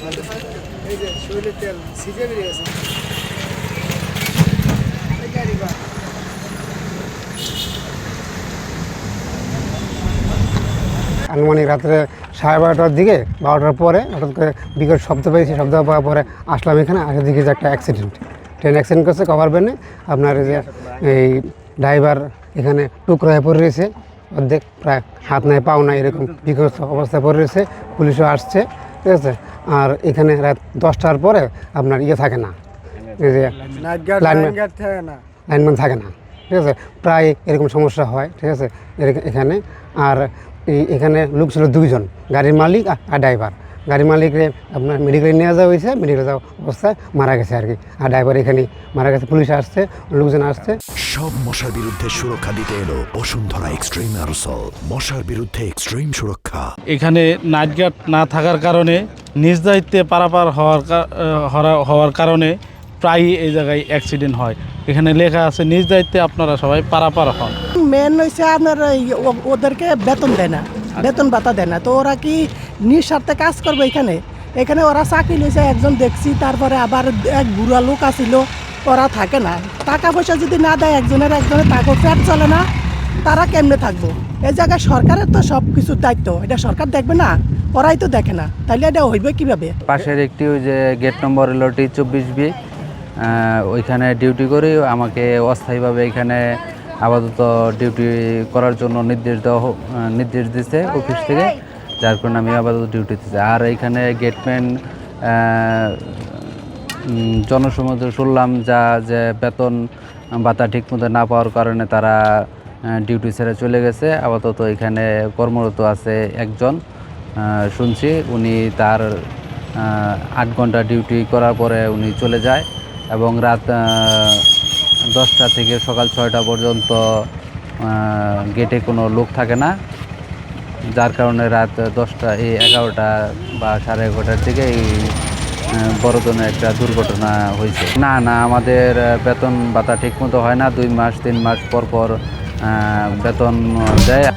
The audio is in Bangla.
এই যে শরীরের তেল সিজে বেরিয়ে গেছে। এই গাড়ি বা আনুমানিক রাত্রে 12:30টার দিকে 12টার পরে হঠাৎ করে বিকট শব্দ পেয়েছি, শব্দ পাওয়ার পরে আসলাম এখানে, আসে দেখি যে একটা অ্যাক্সিডেন্ট, ট্রেন অ্যাক্সিডেন্ট করছে কভার ভ্যানে। আপনার এই যে এই ড্রাইভার এখানে টুকরো হয়ে পড়ে রয়েছে, অর্ধেক প্রায় হাত নাই পাও নাই এরকম বিকট অবস্থায় পড়ে রয়েছে। পুলিশও আসছে, ঠিক আছে। আর এখানে রাত 10টার পরে আপনার থাকে না, এই যে লাইনম্যান থাকে না, ঠিক আছে। প্রায় এরকম সমস্যা হয়, ঠিক আছে এখানে। আর এখানে লোক ছিল 2জন, গাড়ির মালিক আর ড্রাইভার। গাড়ির মালিকরে আপনার মেডিকেলে নিয়ে যাওয়া হয়েছে, মেডিকেলে যাওয়া অবস্থায় মারা গেছে আর কি। আর ড্রাইভার এখানেই মারা গেছে, পুলিশ আসছে, লোকজন আসছে। সব মশার বিরুদ্ধে সুরক্ষা দিতে এলো বসুন্ধরা এক্সট্রিম অ্যারোসল, মশার বিরুদ্ধে এক্সট্রিম সুরক্ষা। এখানে নাইট গার্ড না থাকার কারণে নিজ দায়িত্বে পারাপার হওয়ার কারণে প্রায়ই এই জায়গায় অ্যাক্সিডেন্ট হয়। এখানে লেখা আছে নিজ দায়িত্বে আপনারা সবাই পারাপার হন। মেন হয়েছে আপনার ওদেরকে বেতন দেয় না, বেতন ভাতা দেয় না, তো ওরা কি নিঃস্বার্থে কাজ করবে এখানে? এখানে ওরা চাকরি লইছে, একজন দেখছি, তারপরে আবার এক বুড়া লোক আসিল, ওরা থাকে না। টাকা পয়সা যদি না দেয় একজনের টাকা ফ্যাট চলে না, তারা কেমনে থাকবো? এই জায়গায় সরকারের তো সব কিছুর দায়িত্ব, এটা সরকার দেখবে না, ওরাই তো দেখে না, তাইলে এটা হইবে কিভাবে? পাশের একটি ওই যে গেট নম্বর হলো 24B, ওইখানে ডিউটি করি। আমাকে অস্থায়ীভাবে এখানে আপাতত ডিউটি করার জন্য নির্দেশ দিচ্ছে অফিস থেকে, যার কারণে আমি আপাতত ডিউটি দিচ্ছি। আর এইখানে গেটম্যান জনসমুদ্র শুনলাম যে বেতন ভাতা ঠিকমতো না পাওয়ার কারণে তারা ডিউটি ছেড়ে চলে গেছে। আপাতত এখানে কর্মরত আছে একজন, শুনছি উনি তার 8 ঘন্টা ডিউটি করার পরে উনি চলে যায়, এবং রাত 10টা থেকে সকাল 6টা পর্যন্ত গেটে কোনো লোক থাকে না, যার কারণে রাত 11টা বা 11:30টার দিকে এই বড় ধরনের একটা দুর্ঘটনা হয়েছে। না আমাদের বেতন ভাতা ঠিকমতো হয় না, 2 মাস 3 মাস পর পর বেতন দেয়।